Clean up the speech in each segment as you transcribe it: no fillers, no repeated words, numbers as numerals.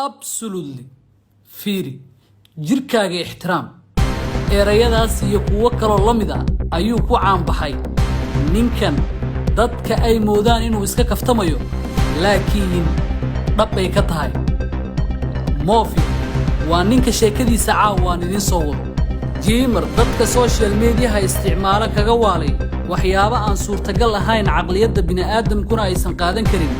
absolutely fiiri jirkaaga ixtiraam erayadaas iyo kuwa kale la mid ah ayuu ku caan baxay ninkan dadka ay moodaan inuu iska kaftamayo laakiin dhabbay ka tahay Mofi waa ninka sheekadiisa caawaan idin soo wado Jimmer dadka social media ha isticmaala kaga waalay waxyaabo aan suurtagal ahayn aqliyada bini'aadamkuna aysan qaadan karin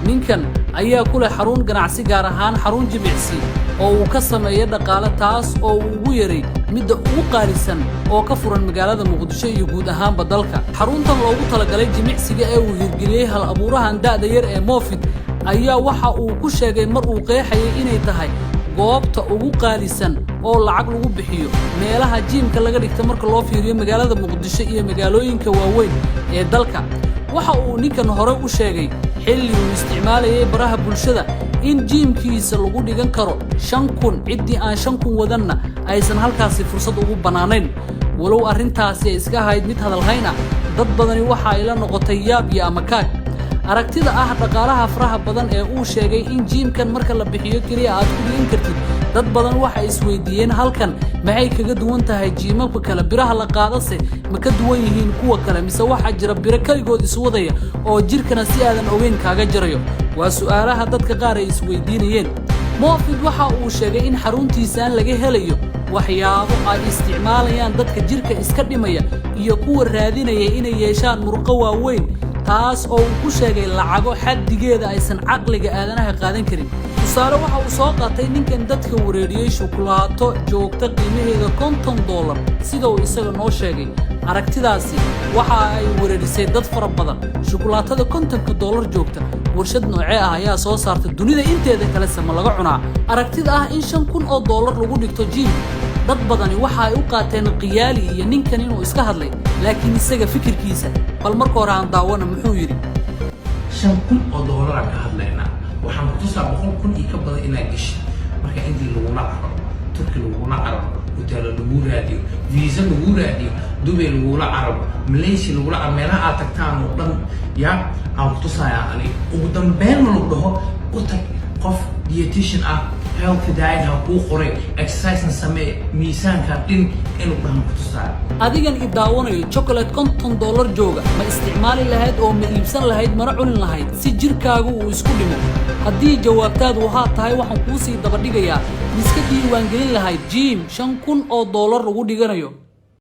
ninkan ayaa kula xarun ganacsi gaar ahaan xarun jimicsi oo uu ka sameeyay dhaqaale taas oo uu ugu yaray midda ugu qaalisan oo ka furan magaalada Muqdisho iyo guud ahaan badalka xaruntan loogu talagalay jimicsiga ee uu hirgeliyay hal abuurahan da'da yar ee Mofi ayaa waxa uu ku sheegay mar uu qeexayay inay tahay goobta ugu qaalisan oo lacag lagu bixiyo meelaha jiimka laga dhigto marka loo fiiriyo magaalada Muqdisho iyo magaalooyinka waaweyn ee dalka waxa uu ninkan hore u sheegay xilli uu isticmaalayay baraha bulshada in jiimkiisa lagu dhigan karo 5,000 cidii aan 5,000 wadanna aysan halkaasi fursad ugu banaanayn walow arintaasi iska ahayd mid hadal hayna dad badani waxa ay la noqotay yaab iyo amakaag aragtida ah dhaqaalaha faraha badan ee uu sheegay in jiimkan marka la bixiyo kaliya aad ku dhigan kartid dad badan waxa isweydiiyeen halkan maxay kaga duwan tahay jiimabka kale biraha la qaadase ma ka duwan yihiin kuwa kale mise waxa jira biro kaligood iswadaya oo jirkana si aadan ogeyn kaaga jirayo waa su'aalaha dadka qaar ay isweydiinayeen Mofi waxa uu sheegay in xaruntiisa laga helayo waxyaabo ay isticmaalayaan dadka jirka iska dhimaya iyo kuwa raadinaya inay yeeshaan murqo waaweyn taas oo uu ku sheegay lacago xaddigeeda aysan aqliga aadanaha qaadan karin tusaale waxa uu soo qaatay ninkan dadka wareeriyay shukulaato joogta qiimaheeda $50 sida uu isaga noo sheegay aragtidaasi waxa ay wareerisay dad fara badan shukulaatada $50 joogta warshad noocee ah ayaa soo saartay dunida inteeda kale sama laga cunaa aragtida ah in $5,000 lagu dhigto jiim dad badani waxa ay u qaateen qiyaali iyo ninkan inuu iska hadlay laakiin isaga fikirkiisa bal marka hore aan daawana muxuu yiri $5,000 ka hadlayna waxaan ku tusaa 100,000 iyo ka badan inaa gashay marka intii lagu nacro turki lagu nacro hotel lagu raadiyo visa lagu raadiyo Dubai lagu nacro Malaysia lagu nacro meelaha aad tagtaan oo dhan yaa aan ku tusaa ani ugu dambeyn ma lagu dhaho u tag qof dietitian ah health diet ha ku qoray exercise samee miisaanka dhin inuu dhahan ku tusaa adigan i daawanayo chocolate $50 jooga ma isticmaali lahayd oo ma iibsan lahayd mana cunin lahayd si jirkaagu uu isku dhimo haddii jawaabtaadu waxa tahay waxaan kuu sii daba dhigayaa miska diiwaan gelin lahayd gym $5,000 ugu dhiganayo